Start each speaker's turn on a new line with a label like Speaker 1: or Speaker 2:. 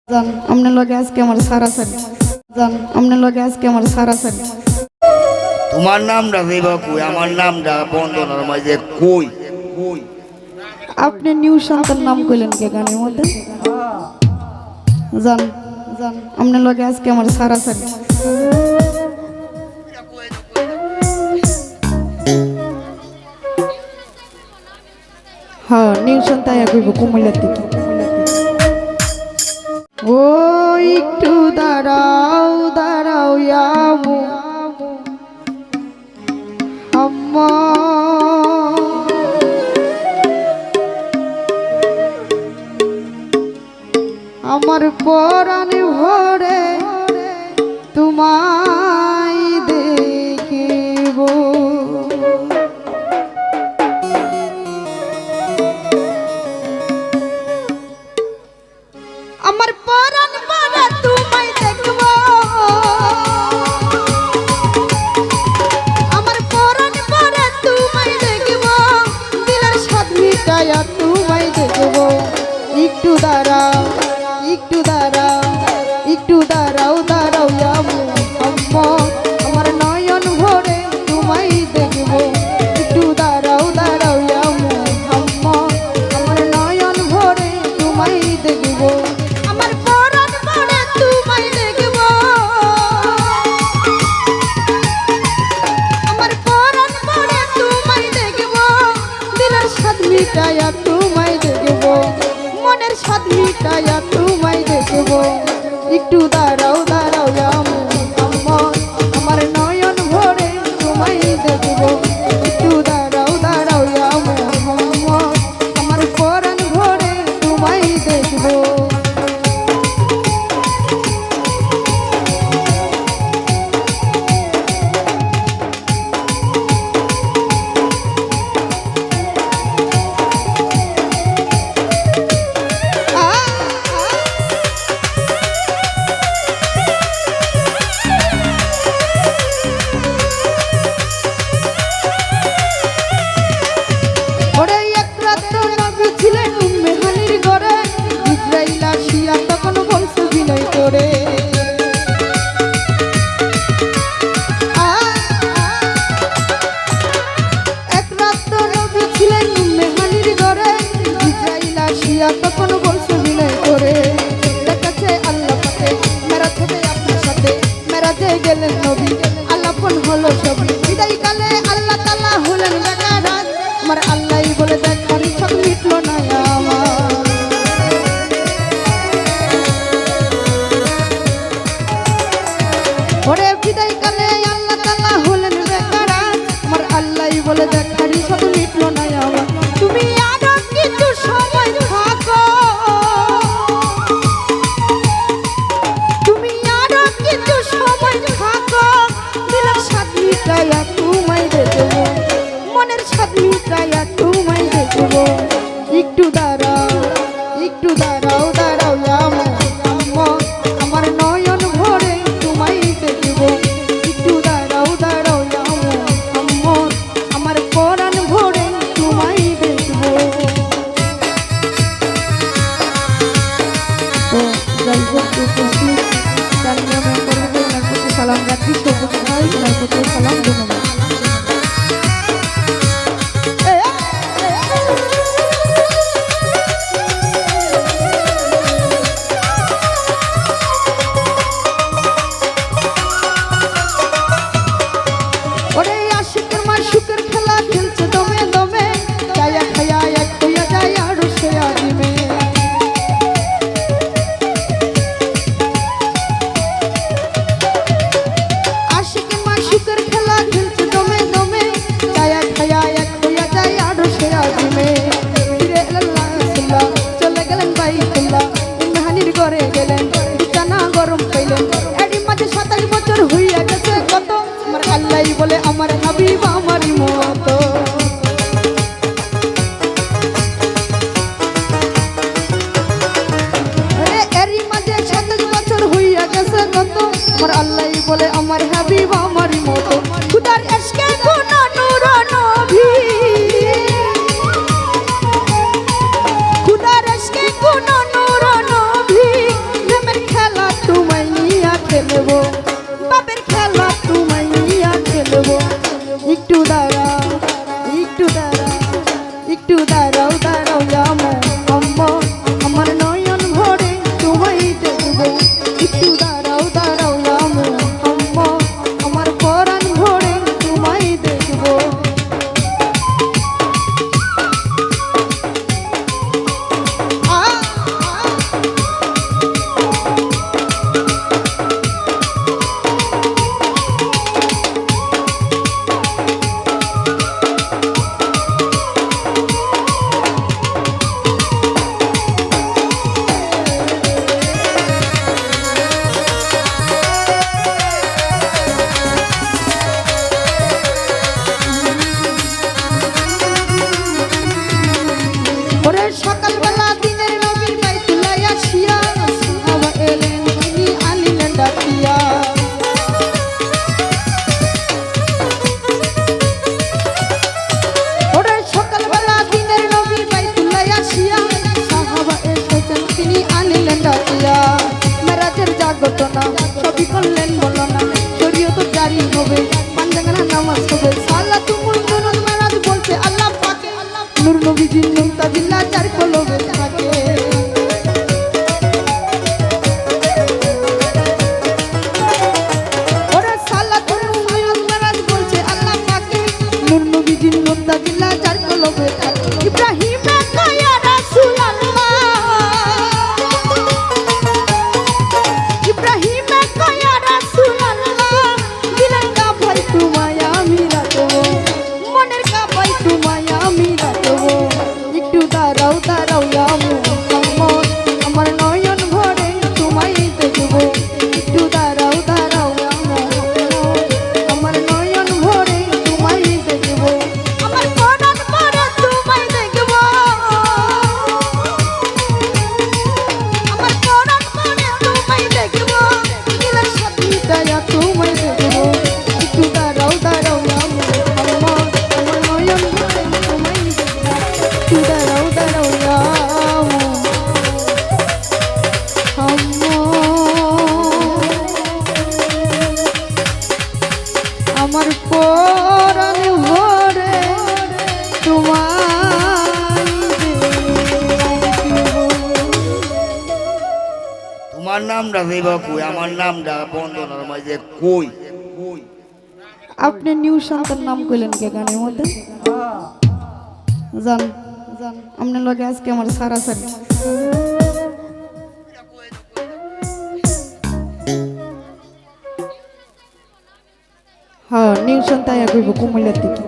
Speaker 1: জান আমনে লগে আজকে আমার সারাসারি জান আমনে লগে আজকে আমার সারাসারি
Speaker 2: তোমার নামটা দেব কই আমার নামটা বন্ধনার মাঝে কই কই
Speaker 1: আপনি নিউ সন্তান নাম কইলেন কে গানের মধ্যে জান জান আমনে লগে আজকে আমার সারাসারি হ্যাঁ নিউ সন্তান কইব কুমিল্লার থেকে ও একটু দাঁড়াও দাঁড়াও ইয়ামু আম্মা আমার পরাণ ভরে তোমায় দেখিব আমার পরাণ ভরে তোমায় দেখব আমার পরাণ ভরে তোমায় দেখব দিলের স্বাদ মিটায়া তোমায় দেখব একটু দাঁড়াও একটু দাঁড়াও একটু দাঁড়াও দাঁড়াও আম্মা আমার নয়ন ভরে তোমায় দেখব একটু দাঁড়াও দাঁড়াও আম্মা আমার নয়ন ভরে তোমায় দেখব আমার পরাণ ভরে তোমায় দেখব আমার পরাণ ভরে তোমায় দেখব দিলের স্বাদ মিটায়া তোমায় দেখব মনের স্বাদ মিটায়া তোমায় দেখব একটু দাঁড়াও দাঁড়াও আম্মা আমার নয়ন ভরে তোমায় দেখব একটু দাঁড়াও দাঁড়াও আম্মা আমার পরাণ ভরে তোমায় দেখব তখন বলছো বিনয় করে দেখাচ্ছে আল্লাহ পাকে মেরা থেকে আপনার সাথে মেরাজে গেলেন নবী আল্লাপন হলো ছবি বিদায় কালে আল্লাহ তাআলা হলেন বেকারাত আমার আল্লাহই বলে দেখার সব মিটলো না আমার ওরে বিদায় কালে আল্লাহ তাআলা হলেন বেকারাত আমার আল্লাহই বলে দেখার সব মিটলো না আমার তুমি আরো কিছু সময় থাকো তুমি আরো কিছু সময় থাকো দিলের স্বাদ মিটায়া তোমায় দেখব মনের স্বাদ মিটায়া তোমায় দেখব একটু দাঁড়াও দাঁড়াও আম্মা আমার নয়ন ভরে তোমায় দেখব একটু দাঁড়াও আম্মা আমার পরাণ ভরে তোমায় দেখব তো যাই হোক উপস্থিত স্থানীয় মেম্বারদের ওনার প্রতি সালাম রাখি সবুজ ভাই ওনার প্রতি সালাম ধন্যবাদ ওরে আশিকের মা সুখের খেলা খেলছে দমে দমে যায়া খায়া এক হইয়া যায় আর সে আজিমে আশিকের মা সুখের খেলা খেলছে দমে দমে যায়া খায়া এক হইয়া যায় আর সে আজিমে ফিরে আল্লাহ সাল্লাহ চলে গেলেন বাইতুল্লাহ ইমহানির ঘরে গেলেন বিছানা গরম পাইলেন এরই মাঝে 27 বছর হইয়া গেছে কত আমার আল্লাহই বলে আমার হাবিব আমারই মতো এরই মাঝে 27 বছর হইয়া গেছে কত আমার আল্লাহই বলে আমার হাবিব আমারই মতো খুদার ইশকে কোন নূর নবী খুদার ইশকে কোন নূর নবী কি করলেন বলো না শরীয়ত জারি হবে পাঞ্জাগানা নামাজ হবে সালাতুল মুনন মেরাজ বলছে আল্লাহ পাকে নূর নবীজি মুনতাজিল্লাহ চার কলবে থাকে ওরে সালাতুল মুনন মেরাজ বলছে আল্লাহ পাকে নূর নবীজি মুনতাজিল্লাহ চার কলবে থাকে ইব্রাহিম কায়া রাসূলুল্লাহ ইব্রাহিম কায়া রাসূলুল্লাহ দিলের কা ভাই তোমায় আমি রাখবো মনের কা ভাই তোমায় আমি রাখবো একটু দাঁড়াও দাঁড়াও ইয়া মুহাম্মদ আমার নয়ন ভরে তোমায় দেখবো একটু দাঁড়াও দাঁড়াও ইয়া মুহাম্মদ আমার নয়ন ভরে তোমায় দেখবো আমার পরাণ ভরে তোমায় দেখবো আমার পরাণ ভরে তোমায় দেখবো দিলের সাথে দয়া তোমায় দেখবো একটু দাঁড়াও দাঁড়াও ইয়া মুহাম্মদ আমার নয়ন ভরে তোমায় দেখবো একটু দাঁড়াও দাঁড়াও ইয়া আমার পরাণ ভরে তোমায় দেখবো।
Speaker 2: তোমার নামটা দেব কই আমার নামটা বন্দনার মাঝে কই কই
Speaker 1: আপনি নিউ সন্তান নাম কইলেন কে গানের মধ্যে জান জান আপনার লগে আজকে আমার সারাসারি হ্যাঁ নিউ সন্তান কইব কুমিল্লার থেকে